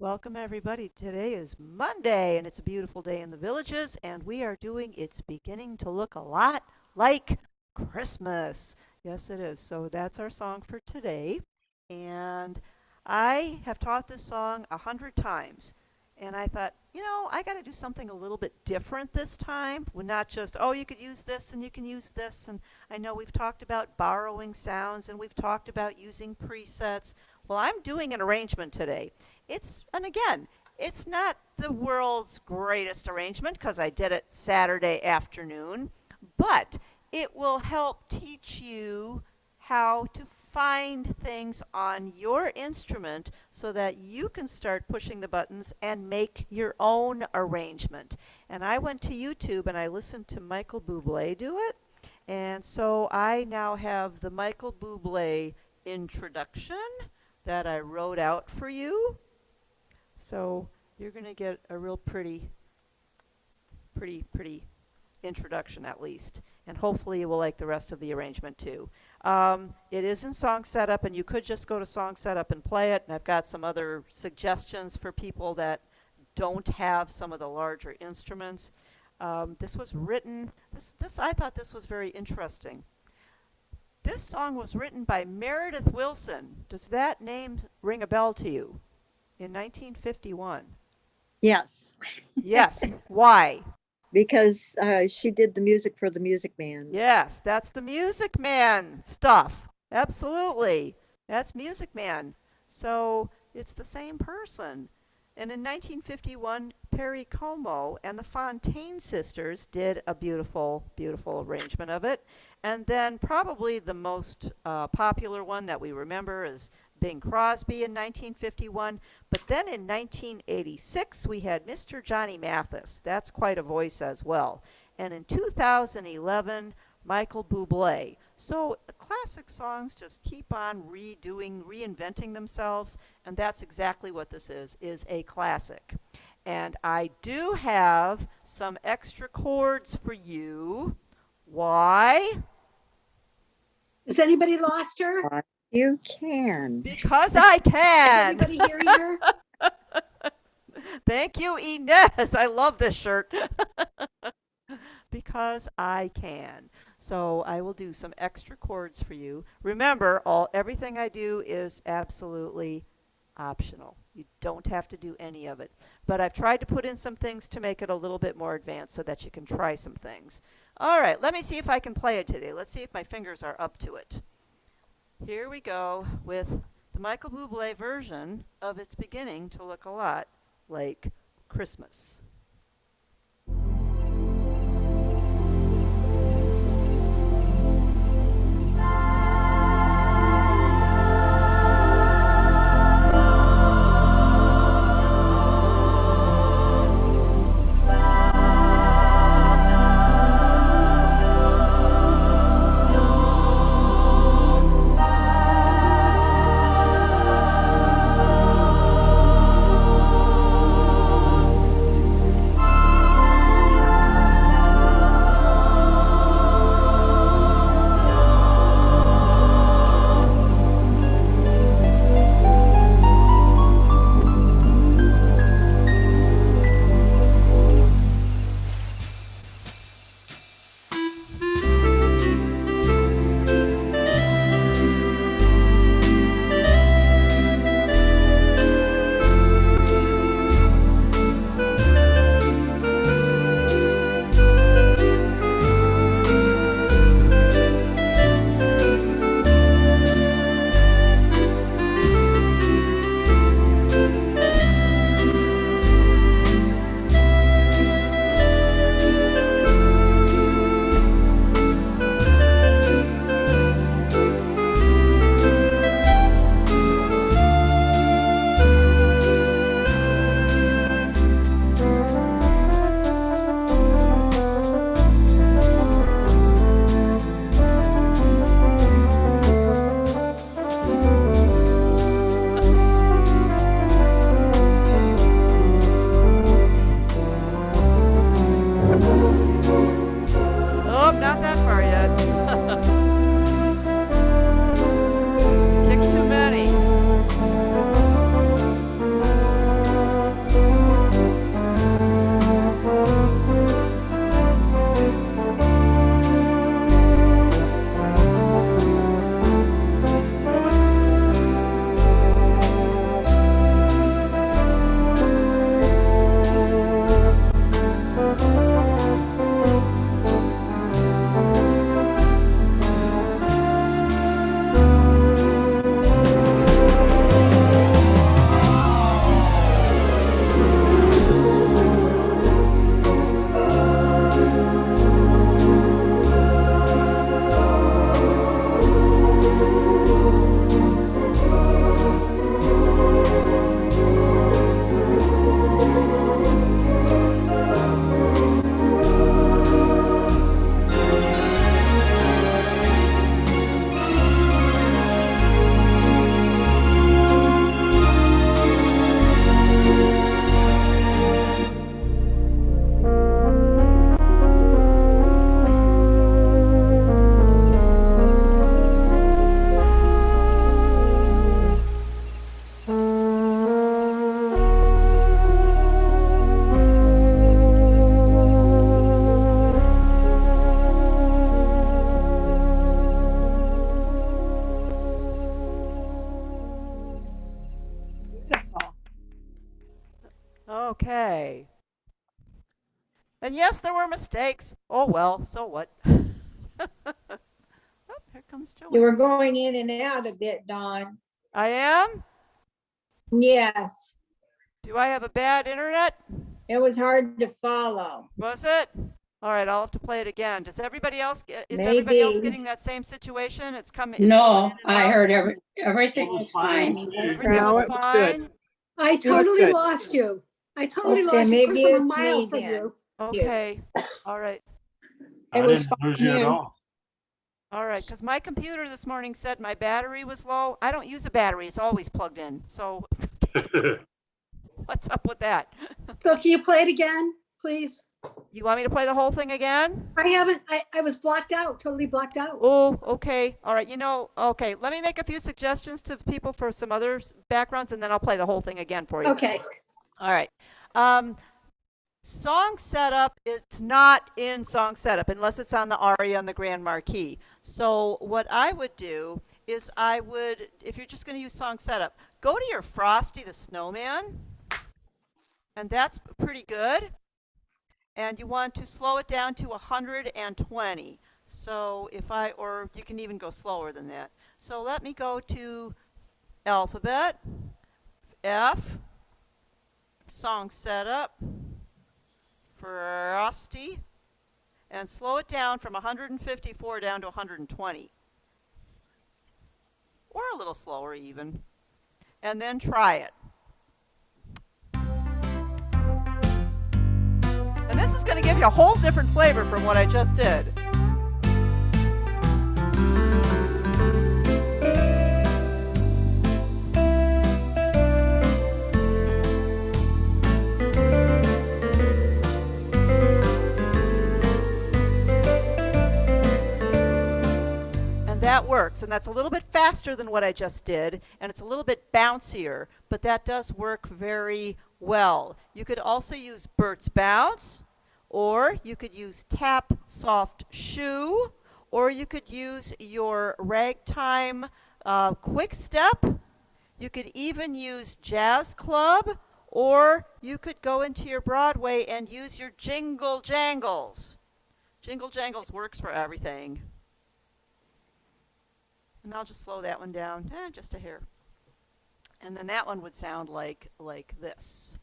Welcome, everybody. Today is Monday, and it's a beautiful day in the villages, and we are doing It's Beginning to Look a Lot Like Christmas. Yes, it is. So that's our song for today. And I have taught this song 100 times. And I thought, I got to do something a little bit different this time. Well, not just, oh, you could use this and you can use this. And I know we've talked about borrowing sounds and we've talked about using presets. Well, I'm doing an arrangement today. And again, it's not the world's greatest arrangement because I did it Saturday afternoon, but it will help teach you how to find things on your instrument so that you can start pushing the buttons and make your own arrangement. And I went to YouTube and I listened to Michael Bublé do it. And so I now have the Michael Bublé introduction that I wrote out for you. So you're going to get a real pretty introduction at least. And hopefully you will like the rest of the arrangement too. It is in Song Setup, and you could just go to Song Setup and play it. And I've got some other suggestions for people that don't have some of the larger instruments. This was written, I thought this was very interesting. This song was written by Meredith Willson. Does that name ring a bell to you? In 1951. Yes, Yes. Why? because she did the music for the Music Man. Yes, that's the Music Man stuff. Absolutely. That's Music Man. So it's the same person. And in 1951, Perry Como and the Fontaine sisters did a beautiful, beautiful arrangement of it. And then probably the most popular one that we remember is Bing Crosby in 1951. But then in 1986, we had Mr. Johnny Mathis. That's quite a voice as well. And in 2011, Michael Bublé. So classic songs just keep on reinventing themselves, and that's exactly what this is a classic. And I do have some extra chords for you. Why? Has anybody lost her? You can. Because I Is can. anybody hearing her? Thank you, Inez. I love this shirt. Because I can. So I will do some extra chords for you. Remember, everything I do is absolutely optional. You don't have to do any of it. But I've tried to put in some things to make it a little bit more advanced so that you can try some things. All right, let me see if I can play it today. Let's see if my fingers are up to it. Here we go with the Michael Bublé version of It's Beginning to Look a Lot Like Christmas. Okay. And yes, there were mistakes. Oh well, so what? Oh, here comes You Joanne. were going in and out a bit, Dawn. I am? Yes, Do I have a bad internet? it was hard to follow. Was it? All right, I'll have to play it again. Does everybody else is everybody else Maybe. getting that same situation? It's coming No, in and I out. heard everything was fine. Everything No, was it was fine. I That's totally good. lost you. I totally Okay, lost you, Chris. maybe I'm a it's mile me from then. you. Okay. All right. It I was didn't lose fine you at here. all. All right, because my computer this morning said my battery was low. I don't use a battery, it's always plugged in. So what's up with that? So can you play it again, please? You want me to play the whole thing again? I haven't, I was blocked out, totally blocked out. Oh, okay. All right. Okay. Let me make a few suggestions to people for some other backgrounds, and then I'll play the whole thing again for you. Okay. All right. Song setup is not in song setup unless it's on the aria and the grand marquee. So what I would do is if you're just going to use song setup, go to your Frosty the Snowman, and that's pretty good. And you want to slow it down to 120. So or you can even go slower than that. So let me go to alphabet, F, song setup, Frosty, and slow it down from 154 down to 120. Or a little slower even. And then try it. And this is going to give you a whole different flavor from what I just did. And that works, and that's a little bit faster than what I just did, and it's a little bit bouncier, but that does work very well. You could also use Bert's Bounce, or you could use Tap Soft Shoe, or you could use your Ragtime Quick Step. You could even use Jazz Club, or you could go into your Broadway and use your Jingle Jangles. Jingle Jangles works for everything. And I'll just slow that one down, just a hair. And then that one would sound like this.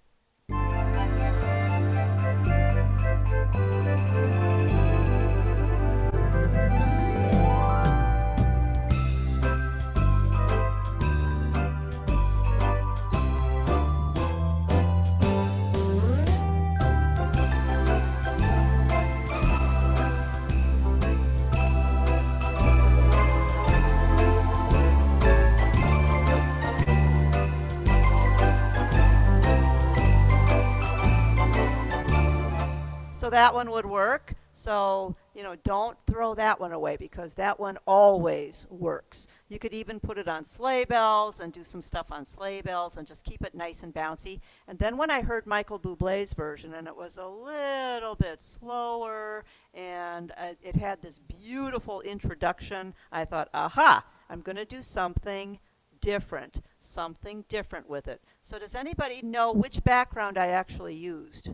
So that one would work. So, don't throw that one away because that one always works. You could even put it on sleigh bells and do some stuff on sleigh bells and just keep it nice and bouncy. And then when I heard Michael Bublé's version and it was a little bit slower and it had this beautiful introduction, I thought, aha, I'm going to do something different with it. So does anybody know which background I actually used?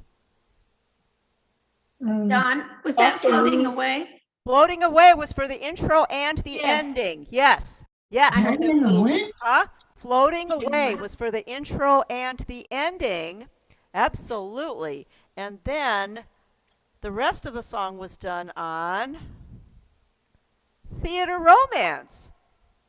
Don, was that floating away? Floating Away was for the intro and the Yeah. ending. Yes. I Yes. heard that was a little- Huh? Floating Away was for the intro and the ending. Absolutely. And then the rest of the song was done on Theater Romance.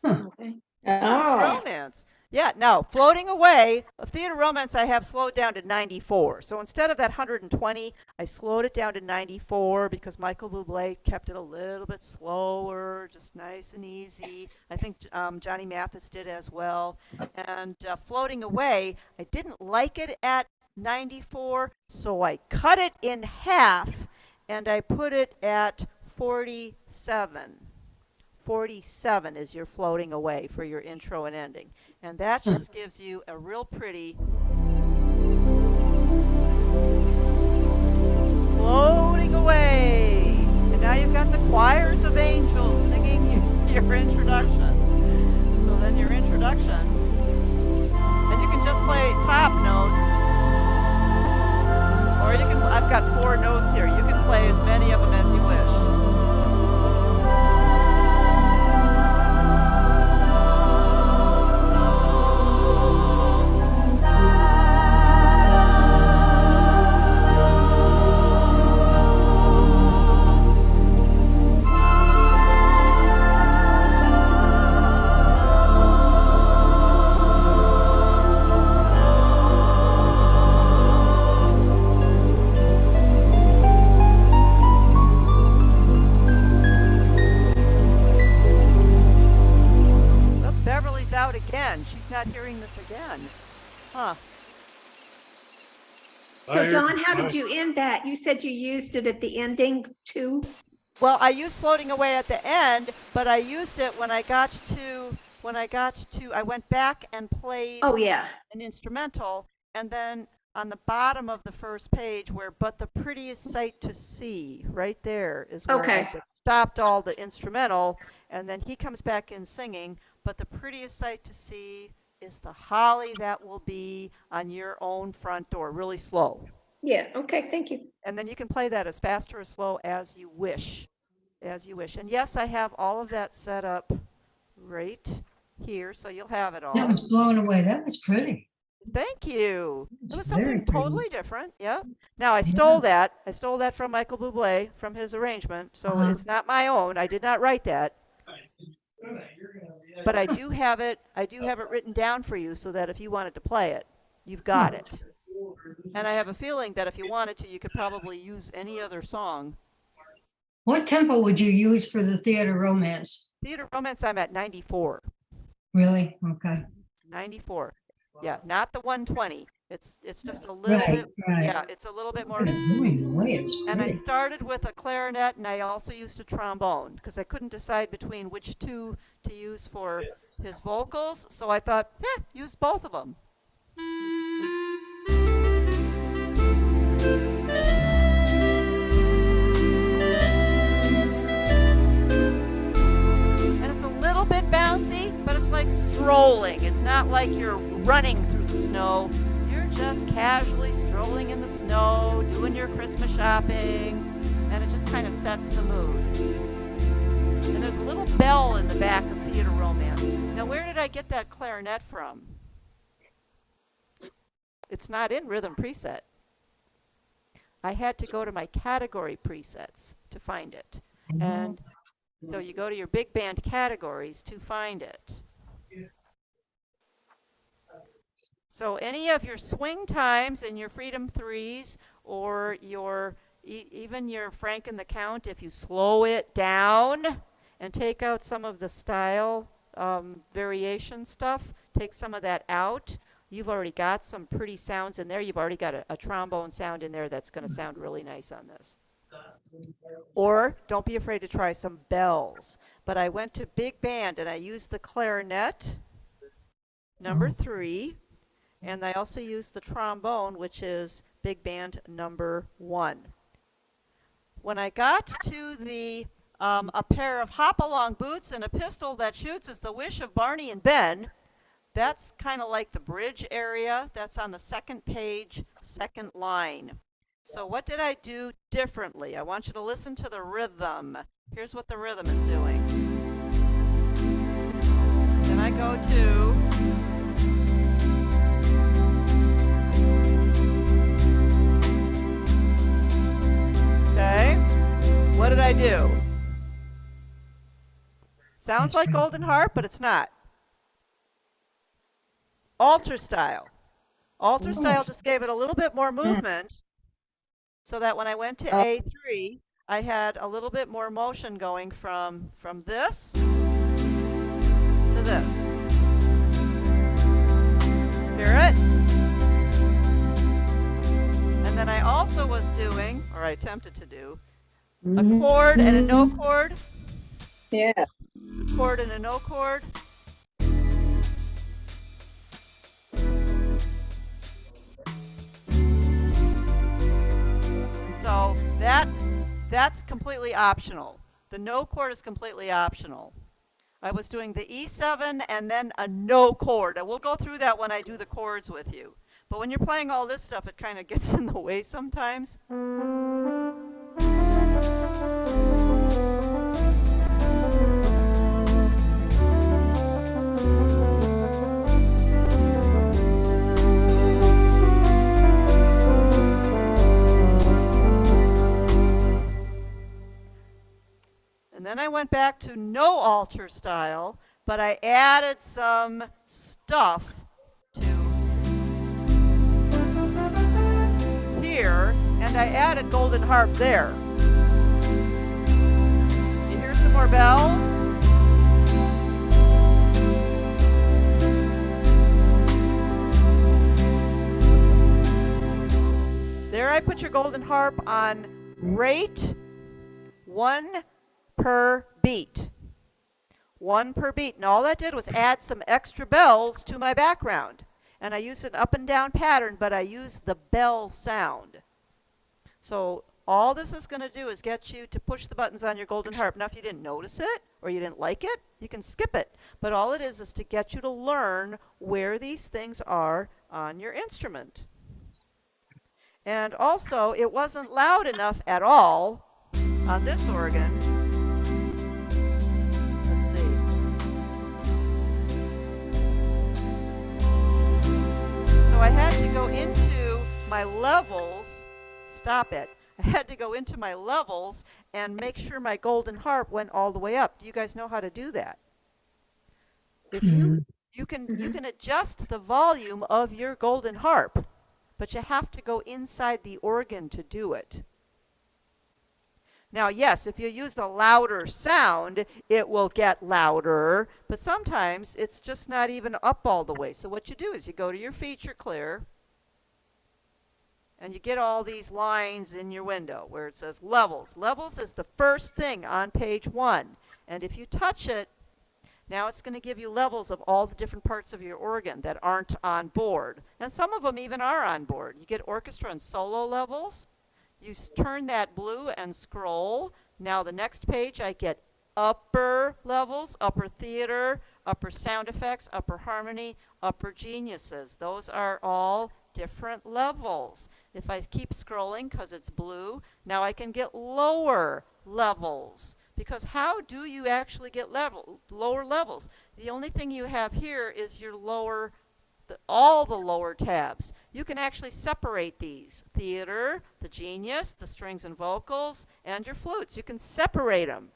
Okay. Oh, Romance. Yeah, no, Floating Away, Theater Romance I have slowed down to 94. So instead of that 120, I slowed it down to 94 because Michael Bublé kept it a little bit slower, just nice and easy. I think Johnny Mathis did as well. And Floating Away, I didn't like it at 94, so I cut it in half and I put it at 47. 47 is your Floating Away for your intro and ending. And that just gives you a real pretty floating away. And now you've got the choirs of angels singing your introduction. So then your introduction, and you can just play top notes. this again. Huh. So Dawn, how did you end that? You said you used it at the ending too? Well, I used Floating Away at the end, but I used it when I went back and played Oh, yeah. an instrumental, and then on the bottom of the first page where "But the Prettiest Sight to See," right there is where I Okay. just stopped all the instrumental, and then he comes back in singing, "But the prettiest sight to see is the holly that will be on your own front door," really slow. Yeah, okay, thank you. And then you can play that as fast or as slow as you wish, as you wish. And yes, I have all of that set up right here, so you'll have it all. That was blown away. That was pretty. Thank you. It It's was very something pretty. totally different. Yeah. Now I Yeah. stole that. I stole that from Michael Bublé from his arrangement, so it's not my own. I did not write that. But I do have it. I do have it written down for you so that if you wanted to play it, you've got it. And I have a feeling that if you wanted to, you could probably use any other song. What tempo would you use for the theater romance? Theater Romance, I'm at 94. Really? Okay. 94. Yeah, not the 120. It's just a little Right, bit. right. Yeah, it's a little bit more. Blown away is And I pretty. started with a clarinet, and I also used a trombone because I couldn't decide between which two to use for his vocals. So I thought, use both of them. And it's a little bit bouncy, but it's like strolling. It's not like you're running through the snow. You're just casually strolling in the snow, doing your Christmas shopping, and it just kind of sets the mood. And there's a little bell in the back of Theater Romance. Now, where did I get that clarinet from? It's not in Rhythm Preset. I had to go to my category presets to find it. And so you go to your big band categories to find it. So any of your swing times and your freedom threes, or your even your Frank and the Count, if you slow it down and take out some of the style variation stuff, take some of that out, you've already got some pretty sounds in there. You've already got a trombone sound in there that's going to sound really nice on this. Or don't be afraid to try some bells. But I went to big band and I used the clarinet, number 3. And I also use the trombone, which is big band number 1. When I got to the a pair of hop-along boots and a pistol that shoots is the wish of Barney and Ben, that's kind of like the bridge area. That's on the second page, second line. So what did I do differently? I want you to listen to the rhythm. Here's what the rhythm is doing. Then I go to... Okay, what did I do? Sounds like Golden Harp, but it's not. Alter style. Alter style just gave it a little bit more movement so that when I went to A3, I had a little bit more motion going from this to this. Hear it? And then I also was doing, or I attempted to do, a chord and a no chord, Yeah. chord and a no chord. And so that's completely optional. The no chord is completely optional. I was doing the E7 and then a no chord. And we'll go through that when I do the chords with you. But when you're playing all this stuff, it kind of gets in the way sometimes. And then I went back to no alter style, but I added some stuff to here, and I added Golden Harp there. You hear some more bells? try put your golden harp on rate 1 per beat. 1 per beat. And all that did was add some extra bells to my background. And I used an up and down pattern, but I used the bell sound. So all this is going to do is get you to push the buttons on your golden harp. Now, if you didn't notice it or you didn't like it, you can skip it. But all it is to get you to learn where these things are on your instrument. And also, it wasn't loud enough at all on this organ. Let's see. So I had to go into my levels. Stop it. I had to go into my levels and make sure my golden harp went all the way up. Do you guys know how to do that? If you can adjust the volume of your golden harp, but you have to go inside the organ to do it. Now, yes, if you use a louder sound, it will get louder, but sometimes it's just not even up all the way. So what you do is you go to your feature clear, and you get all these lines in your window where it says levels. Levels is the first thing on page 1. And if you touch it, now it's going to give you levels of all the different parts of your organ that aren't on board. And some of them even are on board. You get orchestra and solo levels. You turn that blue and scroll. Now the next page I get upper levels, upper theater, upper sound effects, upper harmony, upper geniuses. Those are all different levels. If I keep scrolling because it's blue, now I can get lower levels. Because how do you actually get lower levels? The only thing you have here is your all the lower tabs. You can actually separate these. Theater, the genius, the strings and vocals, and your flutes. You can separate them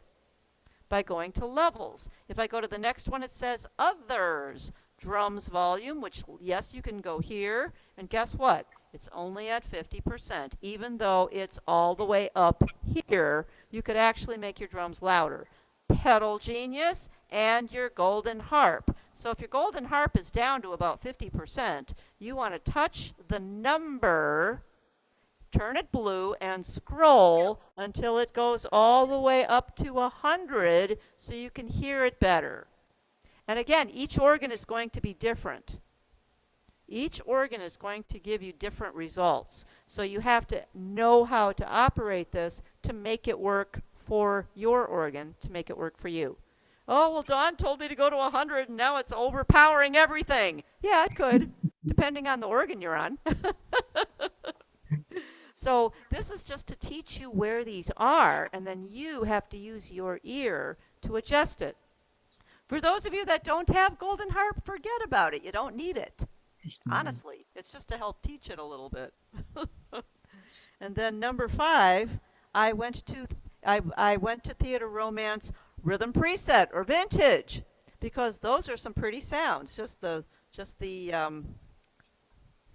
by going to levels. If I go to the next one, it says others. Drums volume, which yes, you can go here. And guess what? It's only at 50%. Even though it's all the way up here, you could actually make your drums louder. Pedal genius and your golden harp. So if your golden harp is down to about 50%, you want to touch the number, turn it blue, and scroll until it goes all the way up to 100 so you can hear it better. And again, each organ is going to be different. Each organ is going to give you different results. So you have to know how to operate this to make it work for your organ, to make it work for you. Oh, well, Dawn told me to go to 100 and now it's overpowering everything. Yeah, it could, depending on the organ you're on. So this is just to teach you where these are, and then you have to use your ear to adjust it. For those of you that don't have golden harp, forget about it. You don't need it. Honestly, it's just to help teach it a little bit. And then number 5, I went to Theater Romance Rhythm Preset or Vintage, because those are some pretty sounds. Just the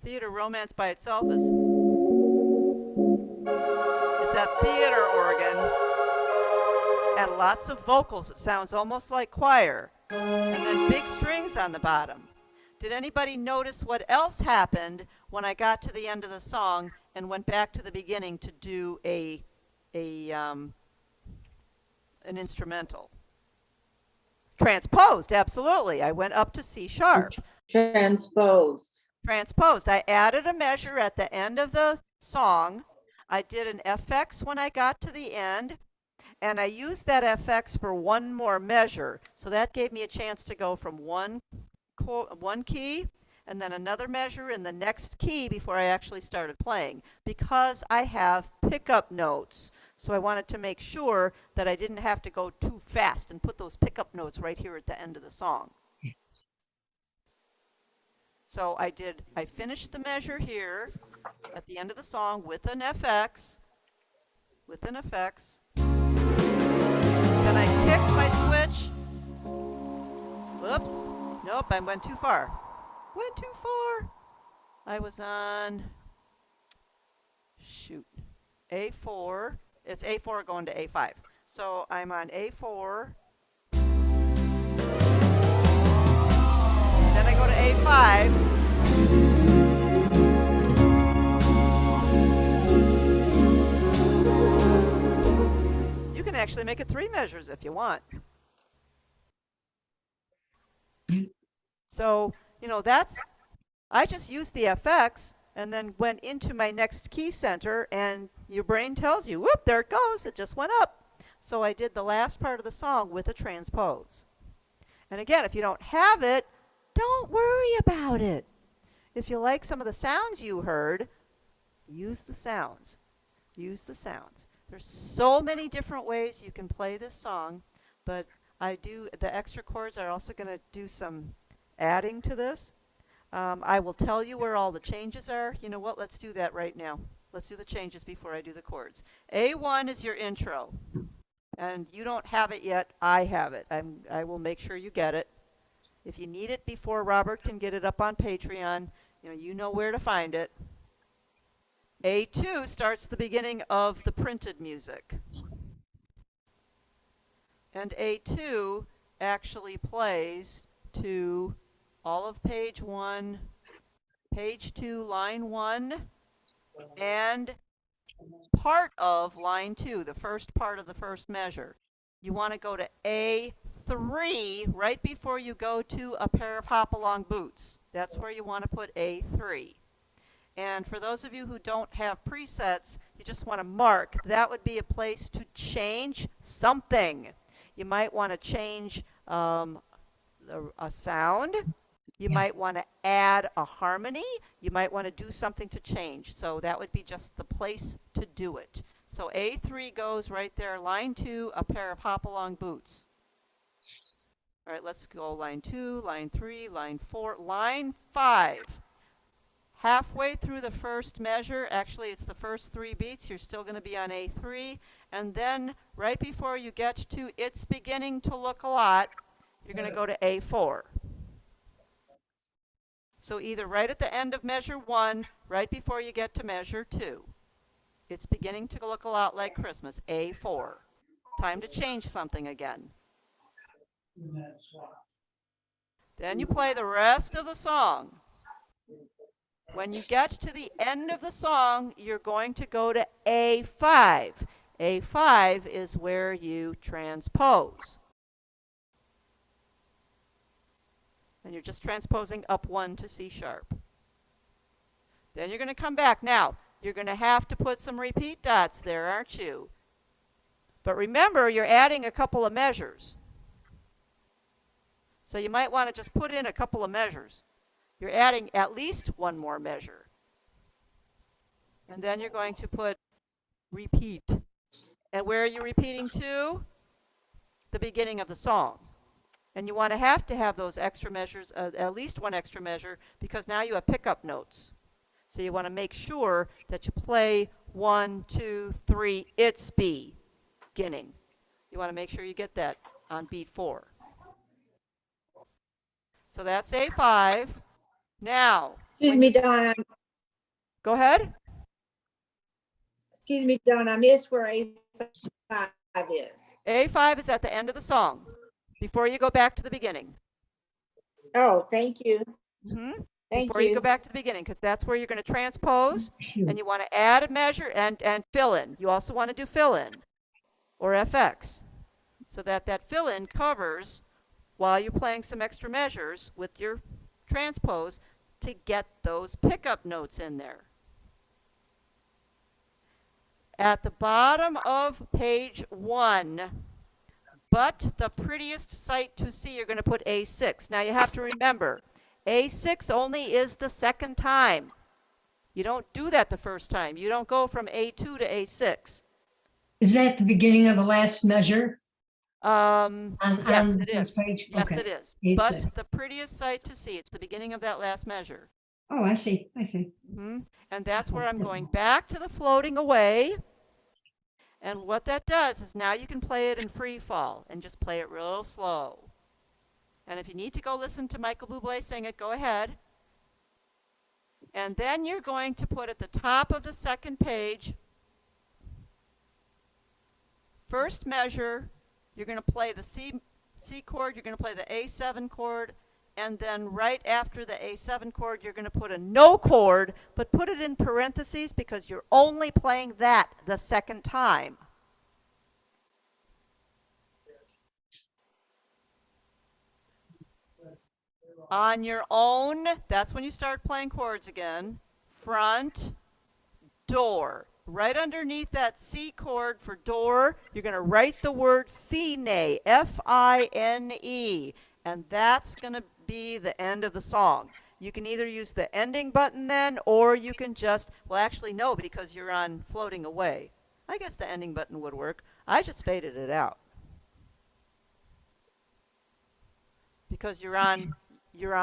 Theater Romance by itself is that theater organ and lots of vocals. It sounds almost like choir. And then big strings on the bottom. Did anybody notice what else happened when I got to the end of the song and went back to the beginning to do an instrumental? Transposed, absolutely. I went up to C sharp. Transposed. Transposed. I added a measure at the end of the song. I did an FX when I got to the end, and I used that FX for one more measure. So that gave me a chance to go from one key and then another measure in the next key before I actually started playing, because I have pickup notes. So I wanted to make sure that I didn't have to go too fast and put those pickup notes right here at the end of the song. So I finished the measure here at the end of the song with an FX. Then I kicked my switch. Whoops. Nope, I went too far. I was on, A4. It's A4 going to A5. So I'm on A4. Then I go to A5. actually make it 3 measures if you want. So, I just used the FX and then went into my next key center, and your brain tells you, whoop, there it goes, it just went up. So I did the last part of the song with a transpose. And again, if you don't have it, don't worry about it. If you like some of the sounds you heard, use the sounds. Use the sounds. There's so many different ways you can play this song, but the extra chords are also going to do some adding to this. I will tell you where all the changes are. You know what? Let's do that right now. Let's do the changes before I do the chords. A1 is your intro. And you don't have it yet. I have it. I will make sure you get it. If you need it before Robert can get it up on Patreon, you know where to find it. A2 starts the beginning of the printed music. And A2 actually plays to all of page 1, page 2, line 1, and part of line 2, the first part of the first measure. You want to go to A3 right before you go to a pair of hop-along boots. That's where you want to put A3. And for those of you who don't have presets, you just want to mark. That would be a place to change something. You might want to change a sound. You might want to add a harmony. You might want to do something to change. So that would be just the place to do it. So A3 goes right there. Line 2, a pair of hop-along boots. All right, let's go line 2, line 3, line 4, line 5. Halfway through the first measure, actually it's the first 3 beats, you're still going to be on A3. And then right before you get to It's Beginning to Look a Lot, you're going to go to A4. So either right at the end of measure 1, right before you get to measure 2. It's beginning to look a lot like Christmas, A4. Time to change something again. Then you play the rest of the song. When you get to the end of the song, you're going to go to A5. A5 is where you transpose. And you're just transposing up 1 to C sharp. Then you're going to come back. Now, you're going to have to put some repeat dots there, aren't you? But remember, you're adding a couple of measures. So you might want to just put in a couple of measures. You're adding at least 1 more measure. And then you're going to put repeat. And where are you repeating to? The beginning of the song. And you want to have those extra measures, at least 1 extra measure, because now you have pickup notes. So you want to make sure that you play 1, 2, 3, it's beginning. You want to make sure you get that on beat 4. So that's A5. Now, Excuse me, Dawn, go ahead. I missed where A5 is. A5 is at the end of the song, before you go back to the beginning. Oh, thank you. Thank Before you you. go back to the beginning, because that's where you're going to transpose, and you want to add a measure and fill in. You also want to do fill in, or FX, so that fill in covers while you're playing some extra measures with your transpose to get those pickup notes in there. At the bottom of page 1, but the prettiest sight to see, you're going to put A6. Now you have to remember, A6 only is the second time. You don't do that the first time. You don't go from A2 to A6. Is that the beginning of the last measure? Yes, on it this is. page? Yes, Okay. it is. A6. But the prettiest sight to see, it's the beginning of that last measure. Oh, I see. And that's where I'm going back to the floating away. And what that does is now you can play it in free fall and just play it real slow. And if you need to go listen to Michael Bublé sing it, go ahead. And then you're going to put at the top of the second page, first measure, you're going to play the C chord, you're going to play the A7 chord, and then right after the A7 chord, you're going to put a no chord, but put it in parentheses because you're only playing that the second time. On your own, that's when you start playing chords again. Front, door. Right underneath that C chord for door, you're going to write the word fine, F-I-N-E, and that's going to be the end of the song. You can either use the ending button then, or you can just, well, actually, no, because you're on floating away. I guess the ending button would work. I just faded it out because you're on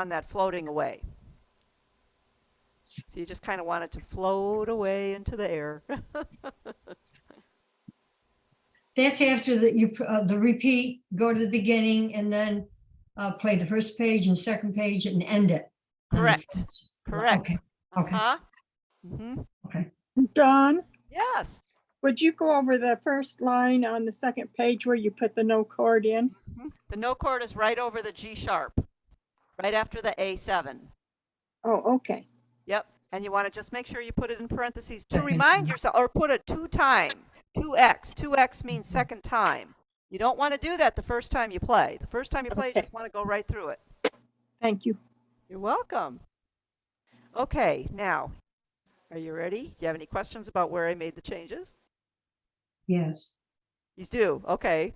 that floating away. So you just kind of want it to float away into the air. That's after the repeat, go to the beginning, and then play the first page and second page and end it. on the Correct. first. Correct. Okay, okay, Huh? Mm-hmm. okay. Dawn, Yes. would you go over the first line on the second page where you put the no chord in? The no chord is right over the G sharp, right after the A7. Oh, okay. Yep. And you want to just make sure you put it in parentheses to remind yourself, or put a 2x. 2x. 2x means second time. You don't want to do that the first time you play. The first time you play, you Okay. just want to go right through it. Thank you. You're welcome. Okay, now, are you ready? Do you have any questions about where I made the changes? Yes. You do? Okay.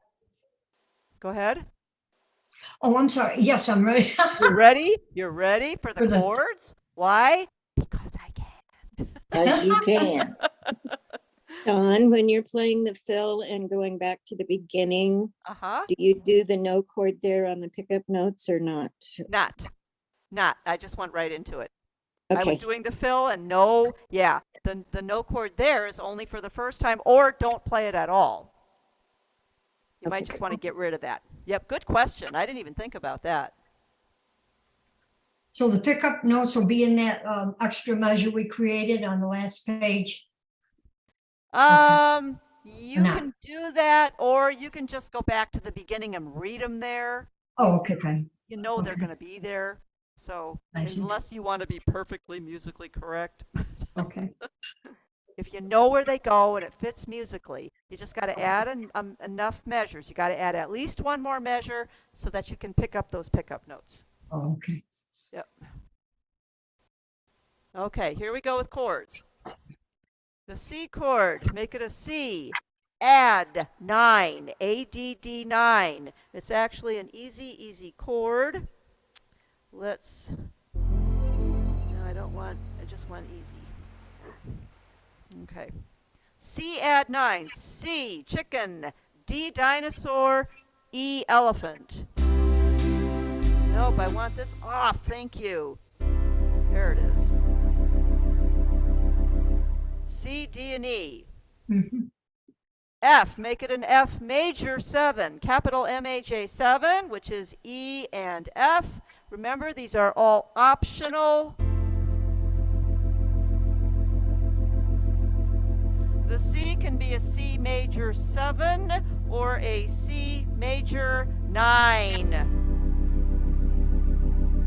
Go ahead. Oh, I'm sorry. Yes, I'm ready. You're ready? You're ready for the For the- chords? Why? Because I can. As you can. Dawn, when you're playing the fill and going back to the beginning, Uh-huh. do you do the no chord there on the pickup notes or not? Not. I just went right into it. I Okay, was doing the fill and no, yeah, the no chord there is only for the first time, or don't play it at all. You might Okay. just want to get rid of that. Yep, good question. I didn't even think about that. So the pickup notes will be in that extra measure we created on the last page. You Not. can do that, or you can just go back to the beginning and read them there. Oh, okay. You know they're Okay. going to be there. So I see. unless you want to be perfectly musically correct, Okay. if you know where they go and it fits musically, you just got to add enough measures. You got to add at least one more measure so that you can pick up those pickup notes. Oh, okay. Yep. Okay, here we go with chords. The C chord, make it a C. Add 9, A-D-D 9. It's actually an easy chord. Let's, no, I just want easy. Okay. C add 9, C chicken, D dinosaur, E elephant. Nope, I want this off, thank you. There it is. C, D, and E. Mhm. F, make it an F major 7, capital M-A-J 7, which is E and F. Remember, these are all optional. The C can be a C major 7 or a C major 9.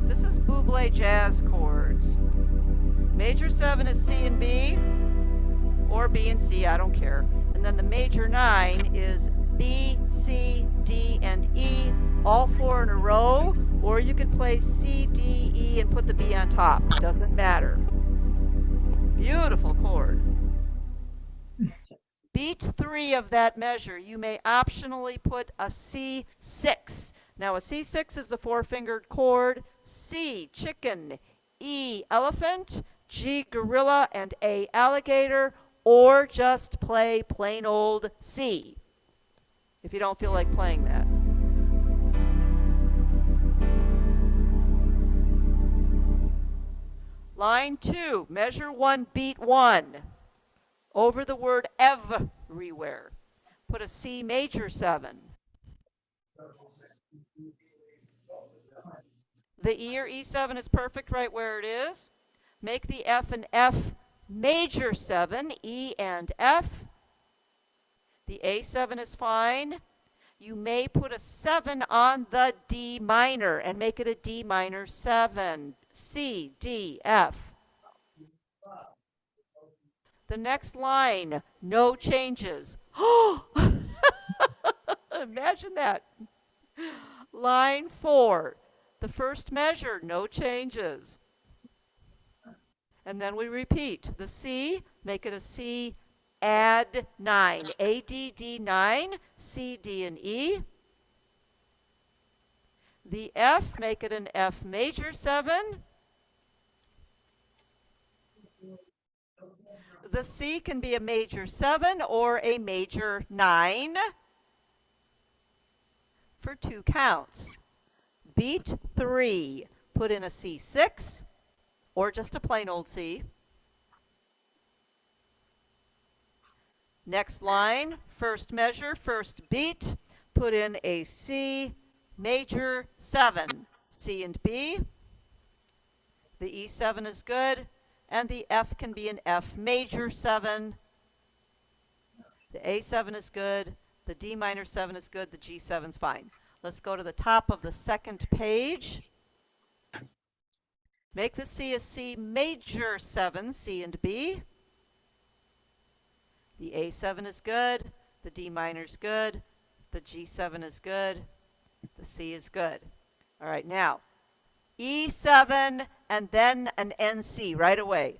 This is Buble jazz chords. Major 7 is C and B, or B and C, I don't care. And then the major 9 is B, C, D, and E, all 4 in a row, or you could play C, D, E, and put the B on top. Doesn't matter. Beautiful chord. Beat 3 of that measure, you may optionally put a C6. Now a C6 is a 4-fingered chord. C, chicken, E, elephant, G, gorilla, and A, alligator, or just play plain old C if you don't feel like playing that. Line 2, measure 1, beat 1. Over the word everywhere. Put a C major 7. The E or E7 is perfect right where it is. Make the F an F major 7, E and F. The A7 is fine. You may put a 7 on the D minor and make it a D minor 7. C, D, F. The next line, no changes. Imagine that. Line 4, The first measure, no changes. And then we repeat. The C, make it a C, add 9. A, D, D, 9, C, D, and E. The F, make it an F major 7. The C can be a major 7 or a major 9 for 2 counts. Beat 3, put in a C6 or just a plain old C. Next line, first measure, first beat, put in a C major 7, C and B. The E7 is good, and the F can be an F major 7. The A7 is good, the D minor 7 is good, the G7 is fine. Let's go to the top of the second page. Make the C a C major 7, C and B. The A7 is good, the D minor is good, the G7 is good, the C is good. All right, now, E7 and then an NC right away.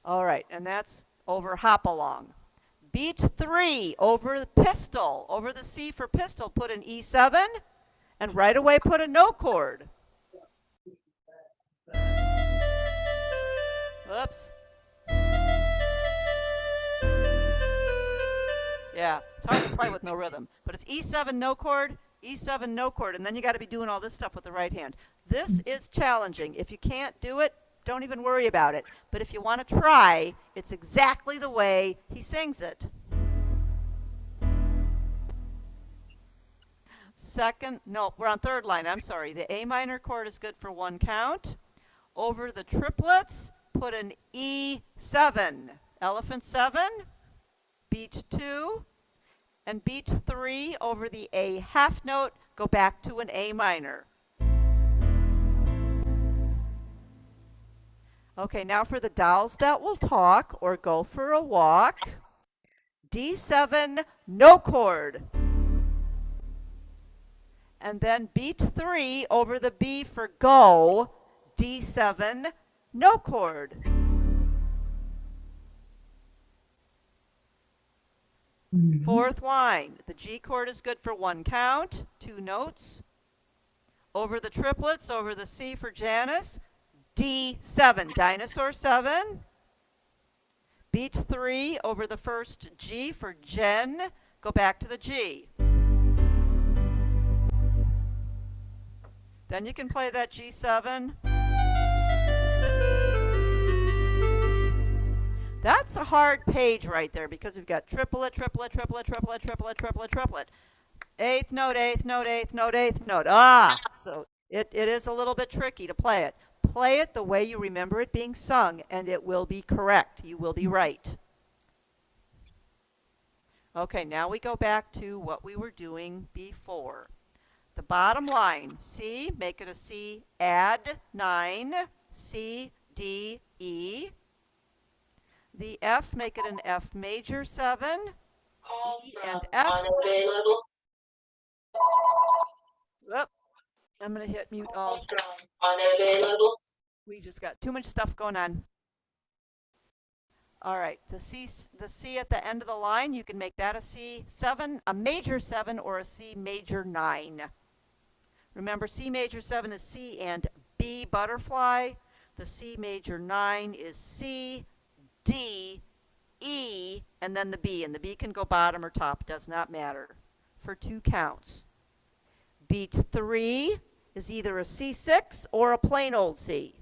All right, and that's over hop along. Beat 3 over the pistol, over the C for pistol, put an E7, and right away put a no chord. Oops. Yeah, it's hard to play with no rhythm, but it's E7 no chord, E7 no chord, and then you got to be doing all this stuff with the right hand. This is challenging. If you can't do it, don't even worry about it. But if you want to try, it's exactly the way he sings it. We're on third line, I'm sorry. The A minor chord is good for 1 count. Over the triplets, put an E7, elephant 7, beat 2, and beat 3 over the A half note, go back to an A minor. Okay, now for the dolls that will talk or go for a walk. D7, no chord. And then beat 3 over the B for go, D7, no chord. Fourth line, the G chord is good for 1 count, 2 notes. Over the triplets, over the C for Janice, D7, dinosaur 7. Beat 3 over the first G for Jen, go back to the G. Then you can play that G7. That's a hard page right there because we've got triplet, triplet, triplet, triplet, triplet, triplet, triplet. Eighth note, eighth note, eighth note, eighth note. So it is a little bit tricky to play it. Play it the way you remember it being sung, and it will be correct. You will be right. Okay, now we go back to what we were doing before. The bottom line, C, make it a C, add 9, C, D, E. The F, make it an F major 7, E and F. Whoop, I'm going to hit mute all. We just got too much stuff going on. All right, the C at the end of the line, you can make that a C7, a major 7, or a C major 9. Remember, C major 7 is C and B butterfly. The C major 9 is C, D, E, and then the B. And the B can go bottom or top, does not matter, for 2 counts. Beat 3 is either a C6 or a plain old C.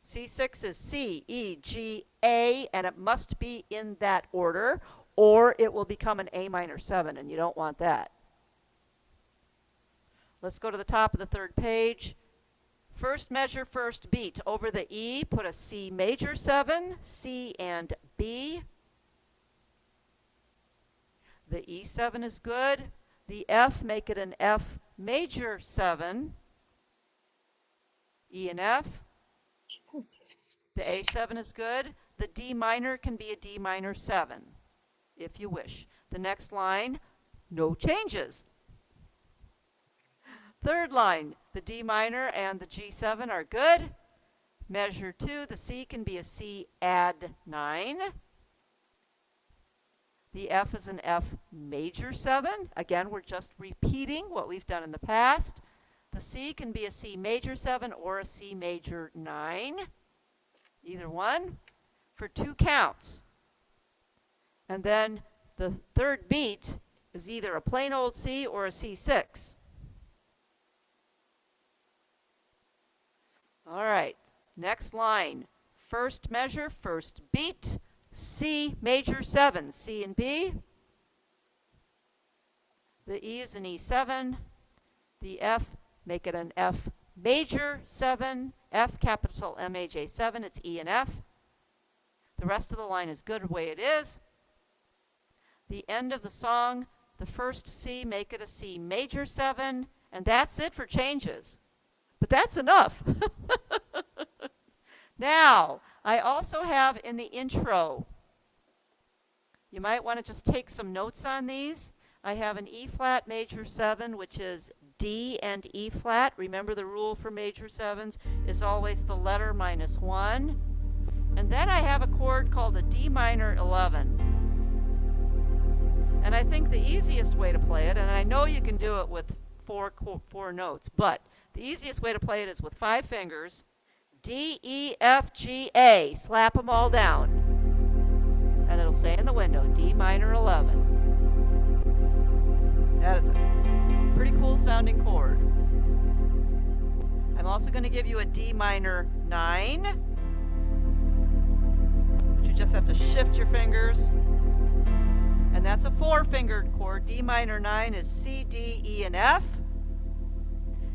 C6 is C, E, G, A, and it must be in that order, or it will become an A minor 7, and you don't want that. Let's go to the top of the third page. First measure, first beat. Over the E, put a C major 7, C and B. The E7 is good. The F, make it an F major 7, E and F. The A7 is good. The D minor can be a D minor 7, if you wish. The next line, no changes. Third line, the D minor and the G7 are good. Measure 2, the C can be a C add 9. The F is an F major 7. Again, we're just repeating what we've done in the past. The C can be a C major 7 or a C major 9. Either one for 2 counts. And then the third beat is either a plain old C or a C6. All right, next line. First measure, first beat, C major 7, C and B. The E is an E7. The F, make it an F major 7, F capital M-A-J-7, it's E and F. The rest of the line is good the way it is. The end of the song, the first C, make it a C major 7, and that's it for changes. But that's enough. Now, I also have in the intro, you might want to just take some notes on these. I have an E flat major 7, which is D and E flat. Remember the rule for major 7s is always the letter minus 1. And then I have a chord called a D minor 11. And I think the easiest way to play it, and I know you can do it with four notes, but the easiest way to play it is with 5 fingers, D, E, F, G, A. Slap them all down. And it'll say in the window, D minor 11. That is a pretty cool sounding chord. I'm also going to give you a D minor 9, but you just have to shift your fingers. And that's a 4-fingered chord. D minor 9 is C, D, E, and F.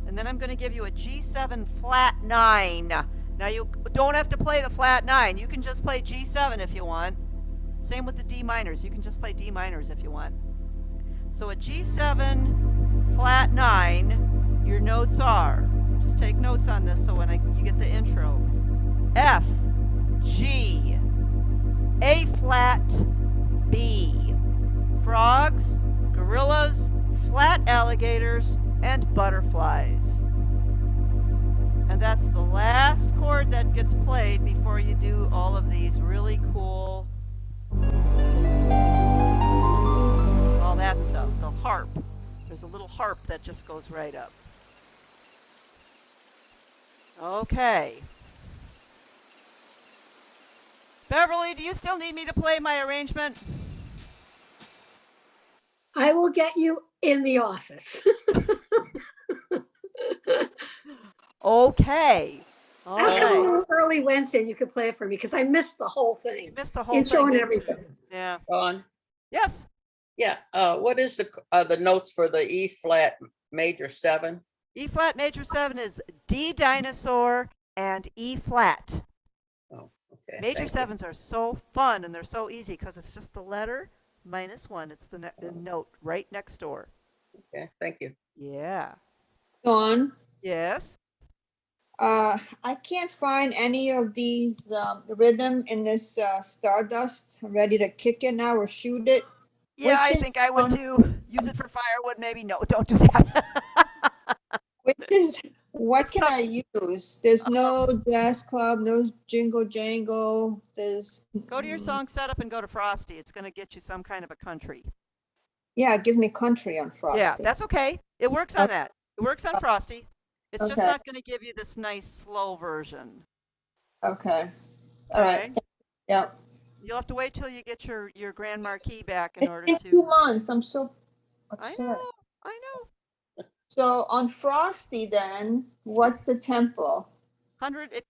And then I'm going to give you a G7 flat 9. Now you don't have to play the flat 9. You can just play G7 if you want. Same with the D minors. You can just play D minors if you want. So a G7 flat 9, your notes are, just take notes on this so when you get the intro. F, G, A flat, B. Frogs, gorillas, flat alligators, and butterflies. And that's the last chord that gets played before you do all of these really cool, all that stuff. The harp. There's a little harp that just goes right up. Okay. Beverly, do you still need me to play my arrangement? I will get you in the office. Okay. All I'll come a right. little early Wednesday and you can play it for me because I missed the whole You thing. missed the whole Intro thing. and didn't you? everything. Yeah. Dawn? Yes. Yeah, what is the notes for the E flat major 7? E flat major 7 is D dinosaur and E flat. Oh, okay. Major thank you. 7s are so fun and they're so easy because it's just the letter minus 1. It's the note right next door. Okay, thank you. Yeah. Dawn, Yes. I can't find any of these rhythm in this Stardust. I'm ready to kick it now or shoot it. Yeah, I Which is think I would on- too. Use it for firewood, maybe. No, don't do that. What It's can tough. I use? There's no jazz club, no jingle jangle. There's Go to your song setup and go to Frosty. It's going to get you some kind of a country. Yeah, it gives me country on Frosty. Yeah, that's okay. It works on Okay. that. It works on Frosty. It's just Okay. not going to give you this nice slow version. Okay. All right. Okay? Yep. You'll have to wait till you get your Grand Marquis back in It's order been 2 to. months. I'm so I upset. know. I know. So on Frosty then, what's the tempo? 100,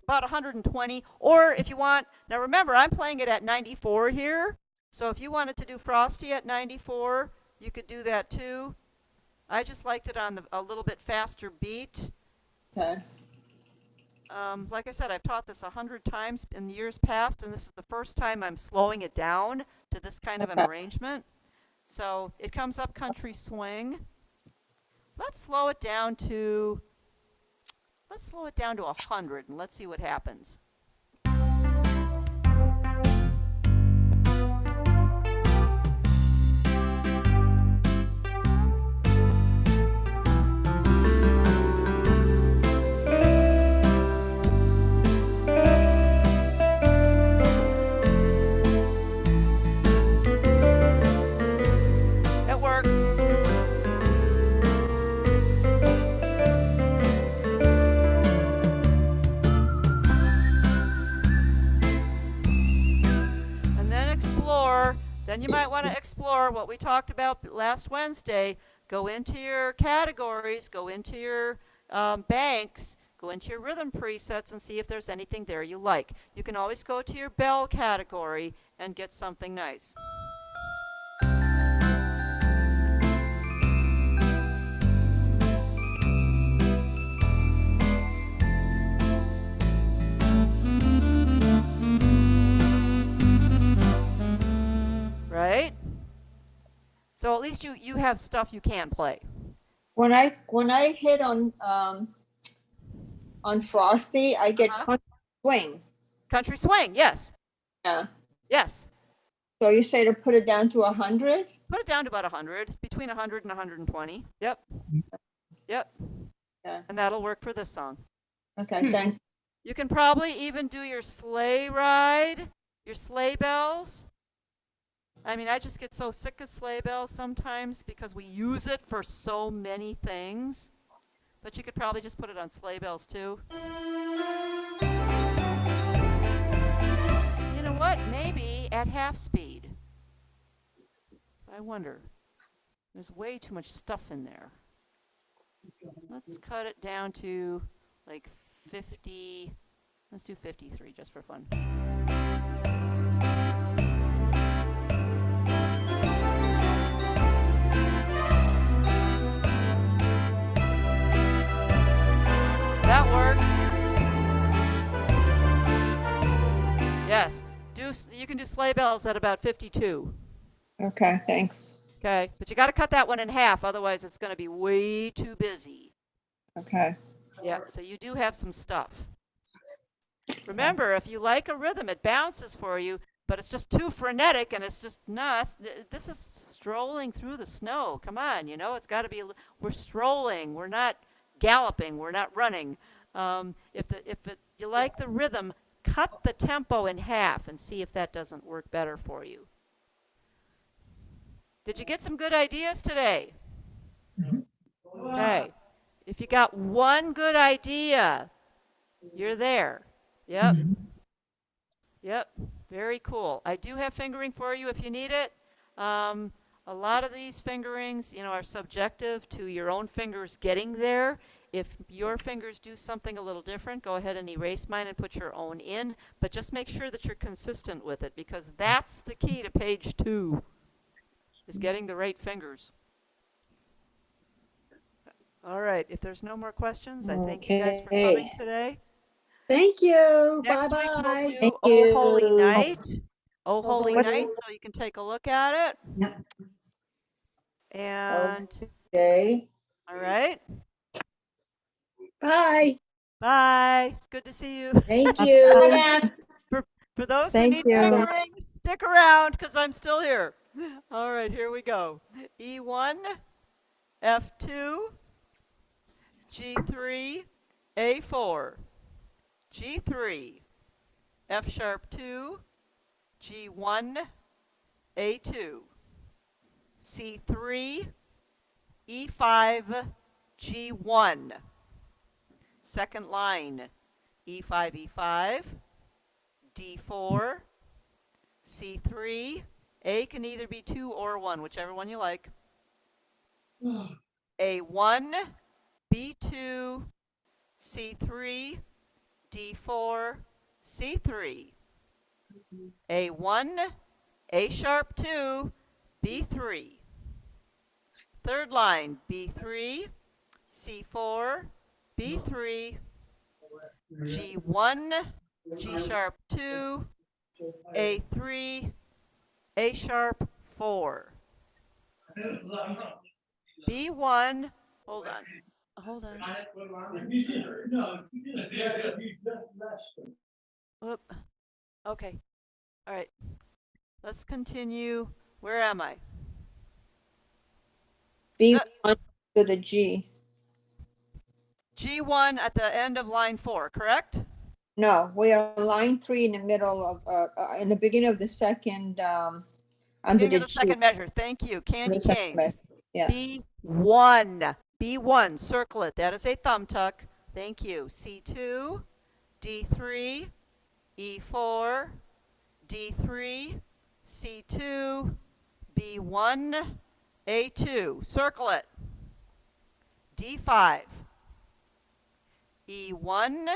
about 120. Or if you want, now remember, I'm playing it at 94 here. So if you wanted to do Frosty at 94, you could do that too. I just liked it on a little bit faster beat. Okay. Like I said, I've taught this 100 times in years past, and this is the first time I'm slowing it down to this kind of an Okay. arrangement. So it comes up country swing. Let's slow it down to 100, and let's see what happens. you might want to explore what we talked about last Wednesday. Go into your categories, go into your banks, go into your rhythm presets and see if there's anything there you like. You can always go to your bell category and get something nice. Right? So at least you have stuff you can play. When I hit on Frosty, I get Uh-huh. country swing. Country swing, yes. Yeah. Yes. So you say to put it down to 100? Put it down to about 100, between 100 and 120. Yep. Yep. Yeah. And that'll work for this song. Okay, thanks. You can probably even do your sleigh ride, your sleigh bells. I mean, I just get so sick of sleigh bells sometimes because we use it for so many things. But you could probably just put it on sleigh bells too. You know what? Maybe at half speed. I wonder. There's way too much stuff in there. Let's cut it down to like 50. Let's do 53 just for fun. That works. Yes. You can do sleigh bells at about 52. Okay, thanks. Okay, but you got to cut that one in half, otherwise it's going to be way too busy. Okay. Yeah, so you do have some stuff. Remember, if you like a rhythm, it bounces for you, but it's just too frenetic and it's just nuts. This is strolling through the snow. Come on, it's got to be. We're strolling. We're not galloping. We're not running. You like the rhythm, cut the tempo in half and see if that doesn't work better for you. Did you get some good ideas today? Okay. If you got one good idea, you're there. Yep. Yep. Very cool. I do have fingering for you if you need it. A lot of these fingerings, are subjective to your own fingers getting there. If your fingers do something a little different, go ahead and erase mine and put your own in. But just make sure that you're consistent with it, because that's the key to page 2, is getting the right fingers. All right. If there's no more questions, I thank you guys for coming today. Thank you. Next week Bye-bye. we'll do Thank Oh Holy you. Night. Oh Holy What's- Night, so you can take a look at it. Yep. And Okay. all right. Bye. Bye. It's good to see you. Thank you. For those Thank who need you. fingering, stick around because I'm still here. All right, here we go. E1, F2, G3, A4, G3, F sharp 2, G1, A2, C3, E5, G1. Second line, E5, E5, D4, C3. A can either be 2 or 1, whichever one you like. A1, B2, C3, D4, C3. A1, A sharp 2, B3. Third line, B3, C4, B3, G1, G sharp 2, A3, A sharp 4. B1, hold on. Whoop. Okay. All right. Let's continue. Where am I? B1 to the G. G1 at the end of line 4, correct? No, we are line 3 in the middle of, in the beginning of the second, under Beginning the of the G. second measure. Thank you. Candy The second canes. Yeah. B1. B1. Circle it. That is a thumb tuck. Thank you. C2, D3, E4, D3, C2, B1, A2, circle it. D5, E1,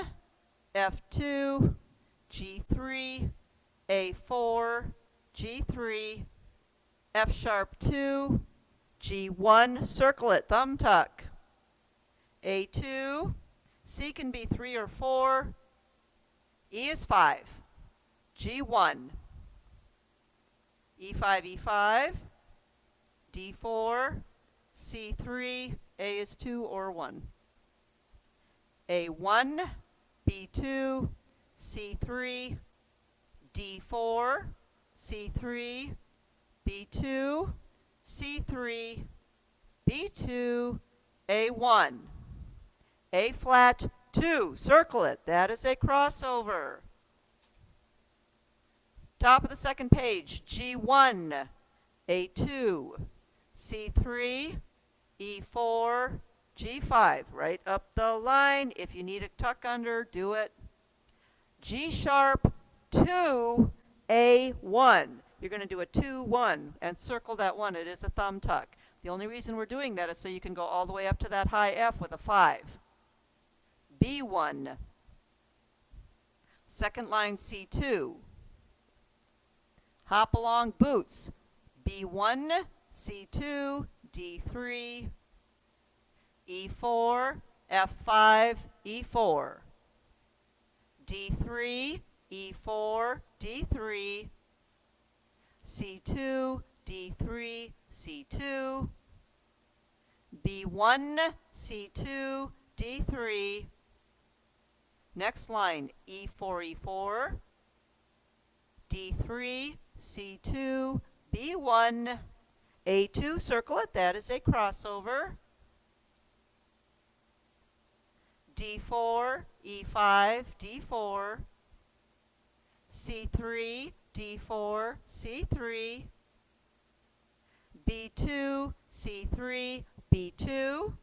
F2, G3, A4, G3, F sharp 2, G1, circle it, thumb tuck. A2, C can be 3 or 4, E is 5, G1, E5, E5, D4, C3, A is 2 or 1. A1, B2, C3, D4, C3, B2, C3, B2, A1, A flat 2, circle it, that is a crossover. Top of the second page, G1, A2, C3, E4, G5, right up the line. If you need a tuck under, do it. G sharp 2, A1. You're going to do a 2, 1 and circle that 1. It is a thumb tuck. The only reason we're doing that is so you can go all the way up to that high F with a 5. B1. Second line C2. Hop along boots. B1, C2, D3, E4, F5, E4. D3, E4, D3, C2, D3, C2, B1, C2, D3. Next line, E4, E4, D3, C2, B1, A2, circle it, that is a crossover. D4, E5, D4, C3, D4, C3, B2, C3, B2,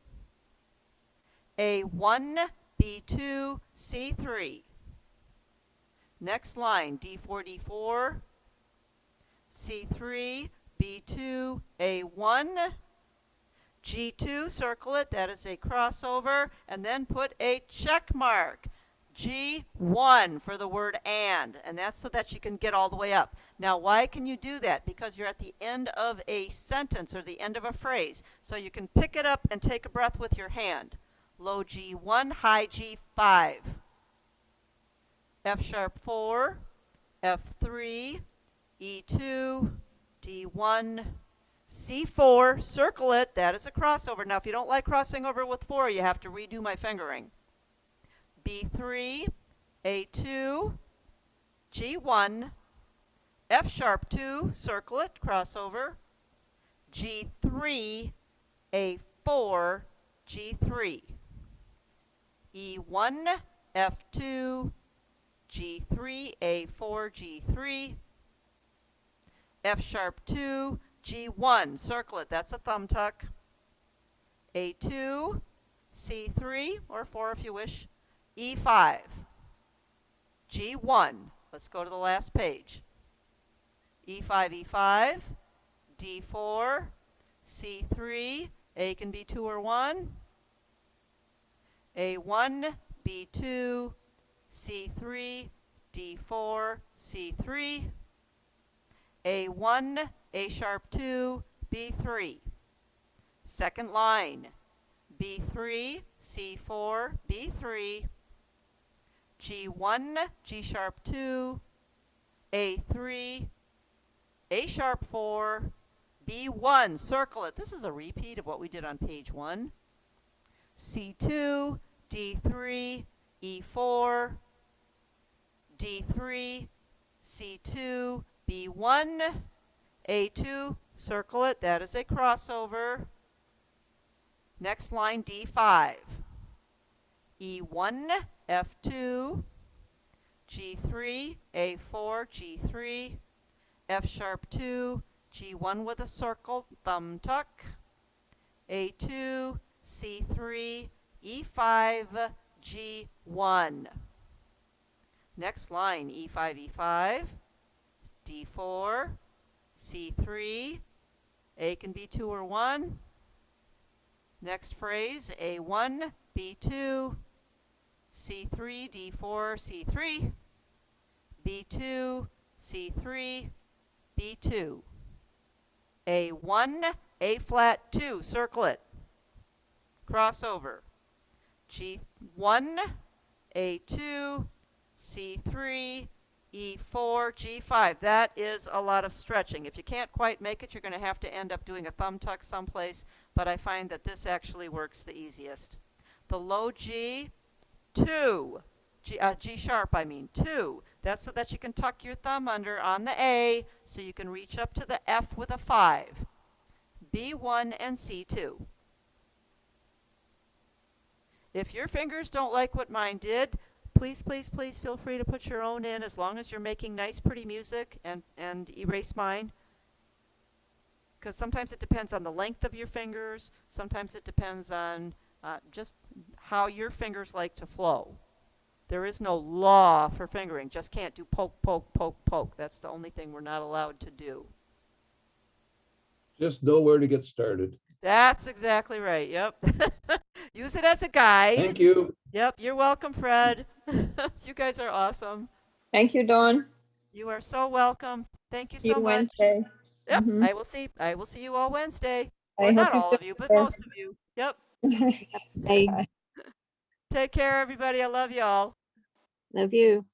A1, B2, C3. Next line, D4, D4, C3, B2, A1, G2, circle it, that is a crossover, and then put a check mark. G1 for the word and that's so that you can get all the way up. Now, why can you do that? Because you're at the end of a sentence or the end of a phrase. So you can pick it up and take a breath with your hand. Low G1, high G5. F sharp 4, F3, E2, D1, C4, circle it, that is a crossover. Now, if you don't like crossing over with 4, you have to redo my fingering. B3, A2, G1, F sharp 2, circle it, crossover. G3, A4, G3. E1, F2, G3, A4, G3. F sharp 2, G1, circle it, that's a thumb tuck. A2, C3, or 4 if you wish. E5, G1, let's go to the last page. E5, E5, D4, C3, A can be 2 or 1. A1, B2, C3, D4, C3. A1, A sharp 2, B3. Second line, B3, C4, B3. G1, G sharp 2, A3, A sharp 4, B1, circle it. This is a repeat of what we did on page 1. C2, D3, E4, D3, C2, B1, A2, circle it, that is a crossover. Next line, D5. E1, F2, G3, A4, G3, F sharp 2, G1 with a circle, thumb tuck, A2, C3, E5, G1. Next line, E5, E5, D4, C3, A can be 2 or 1. Next phrase, A1, B2, C3, D4, C3, B2, C3, B2. A1, A flat 2, circle it. Crossover. G1, A2, C3, E4, G5. That is a lot of stretching. If you can't quite make it, you're going to have to end up doing a thumb tuck someplace, but I find that this actually works the easiest. The low G, 2. G sharp, I mean, 2. That's so that you can tuck your thumb under on the A so you can reach up to the F with a 5. B1 and C2. If your fingers don't like what mine did, please, please, please feel free to put your own in as long as you're making nice, pretty music and erase mine. Because sometimes it depends on the length of your fingers. Sometimes it depends on just how your fingers like to flow. There is no law for fingering. Just can't do poke, poke, poke, poke. That's the only thing we're not allowed to do. Just know where to get started. That's exactly right. Yep. Use it as a guide. Thank you. Yep. You're welcome, Fred. You guys are awesome. Thank you, Dawn. You are so welcome. Thank you See so you much. Wednesday. Yep. Mhm. I will see you all Wednesday. I Well, hope not you all feel of you, but better. most of you. Yep. Bye. Take care, everybody. I love y'all. Love you.